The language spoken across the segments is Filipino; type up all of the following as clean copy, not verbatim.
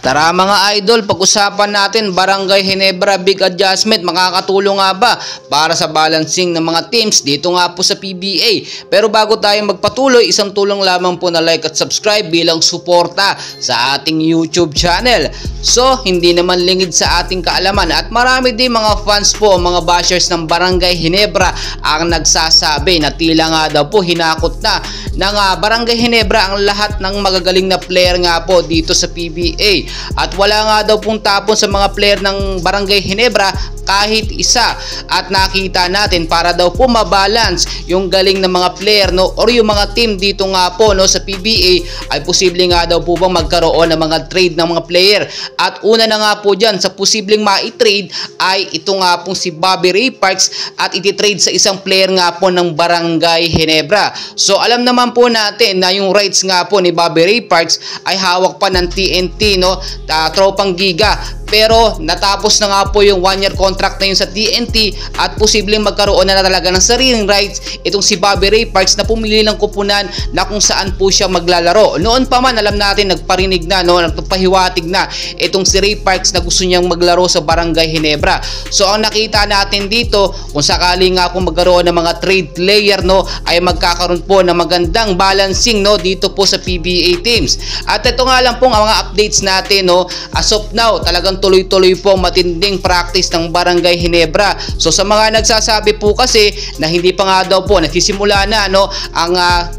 Tara mga idol, pag-usapan natin Barangay Ginebra Big Adjustment. Makakatulong nga ba para sa balancing ng mga teams dito nga po sa PBA? Pero bago tayo magpatuloy, isang tulong lamang po na like at subscribe bilang suporta sa ating YouTube channel. So, hindi naman lingid sa ating kaalaman at marami din mga fans po, mga bashers ng Barangay Ginebra ang nagsasabi na tila nga daw po hinakot na ng Barangay Ginebra ang lahat ng magagaling na player nga po dito sa PBA. At wala nga daw pong tapon sa mga player ng Barangay Ginebra kahit isa, at nakita natin para daw po mabalance yung galing ng mga player or yung mga team dito nga po sa PBA ay posible nga daw po bang magkaroon ng mga trade ng mga player. At una na nga po dyan sa posibleng ma-trade ay ito nga pong si Bobby Ray Parks at iti-trade sa isang player nga po ng Barangay Ginebra. So alam naman po natin na yung rights nga po ni Bobby Ray Parks ay hawak pa ng TNT, Tropang Giga. Pero natapos na nga po yung 1-year contract na yun sa TNT at posibleng magkaroon na talaga ng sariling rights itong si Bobby Ray Parks na pumili ng kupunan na kung saan po siya maglalaro. Noon pa man alam natin nagparinig na, nagpahiwatig na itong si Ray Parks na gusto niyang maglaro sa Barangay Ginebra. So ang nakita natin dito, kung sakali nga po magkaroon ng mga trade player ay magkakaroon po ng magandang balancing dito po sa PBA teams. At ito nga lang po ang mga updates natin as of now, talagang tuloy-tuloy po matinding practice ng Barangay Ginebra. So sa mga nagsasabi po kasi na hindi pa nga daw po nagsisimula na ang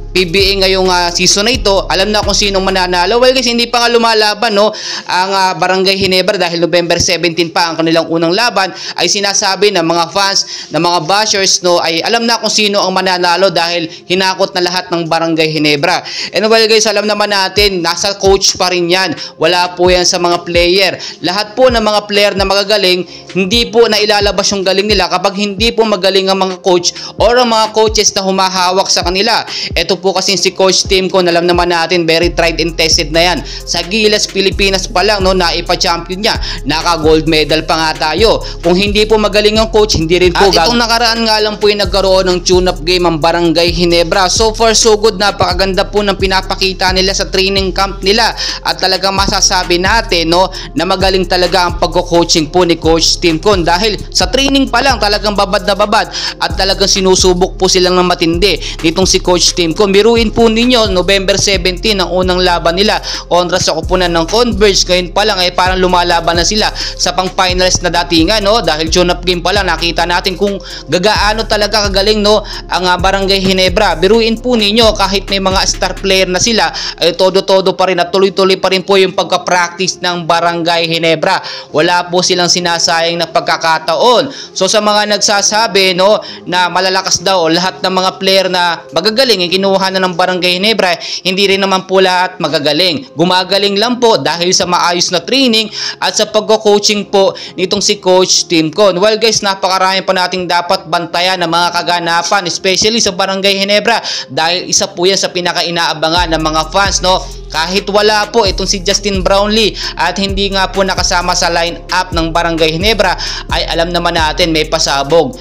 PBA ngayong season na ito, alam na kung sinong mananalo. Well guys, hindi pa nga lumalaban ang Barangay Ginebra dahil November 17 pa ang kanilang unang laban, ay sinasabi ng mga fans, ng mga bashers ay alam na kung sino ang mananalo dahil hinakot na lahat ng Barangay Ginebra. And well guys, alam naman natin, nasa coach pa rin yan. Wala po yan sa mga player. Lahat po ng mga player na magagaling, hindi po na ilalabas yung galing nila kapag hindi po magaling ang mga coach or ang mga coaches na humahawak sa kanila. Ito po kasi si Coach Tim ko, alam naman natin, very tried and tested na yan. Sa Gilas, Pilipinas pa lang, naipa-champion niya. Naka-gold medal pa nga tayo. Kung hindi po magaling ang coach, hindi rin po. At itong nakaraan nga lang po yung nagkaroon ng tune-up game ang Barangay Ginebra. So far, so good. Napakaganda po ng pinapakita nila sa training camp nila. At talagang masasabi natin na magaling talaga ang pagko-coaching po ni Coach Tim Con. Dahil sa training pa lang, talagang babad na babad. At talagang sinusubok po silang ng matindi nitong si Coach Tim Con. Biruin po ninyo, November 17 ang unang laban nila kontra sa kupunan ng Converge. Ngayon pa lang ay parang lumalaban na sila sa pang-finals na datingan dahil tune-up game pa lang nakita natin kung gagaano talaga kagaling ang Barangay Ginebra. Biruin po ninyo, kahit may mga star player na sila ay todo-todo pa rin at tuloy-tuloy pa rin po yung pagka-practice ng Barangay Ginebra. Wala po silang sinasayang na pagkakataon. So sa mga nagsasabi na malalakas daw lahat ng mga player na magagaling ay kinuha na ng Barangay Ginebra, hindi rin naman po lahat magagaling. Gumagaling lang po dahil sa maayos na training at sa pagko-coaching po nitong si Coach Tim Con. Well guys, napakarami pa nating dapat bantayan ng mga kaganapan, especially sa Barangay Ginebra dahil isa po yan sa pinaka-inaabangan ng mga fans. Kahit wala po itong si Justin Brownlee at hindi nga po nakasama sa line-up ng Barangay Ginebra, ay alam naman natin may pasabog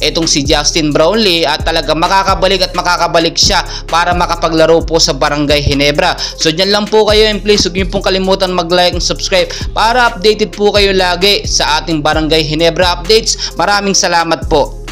itong si Justin Brownlee at talaga makakabalik siya para makapaglaro po sa Barangay Ginebra. So dyan lang po kayo, and please huwag niyo pong kalimutan mag-like and subscribe para updated po kayo lagi sa ating Barangay Ginebra updates. Maraming salamat po.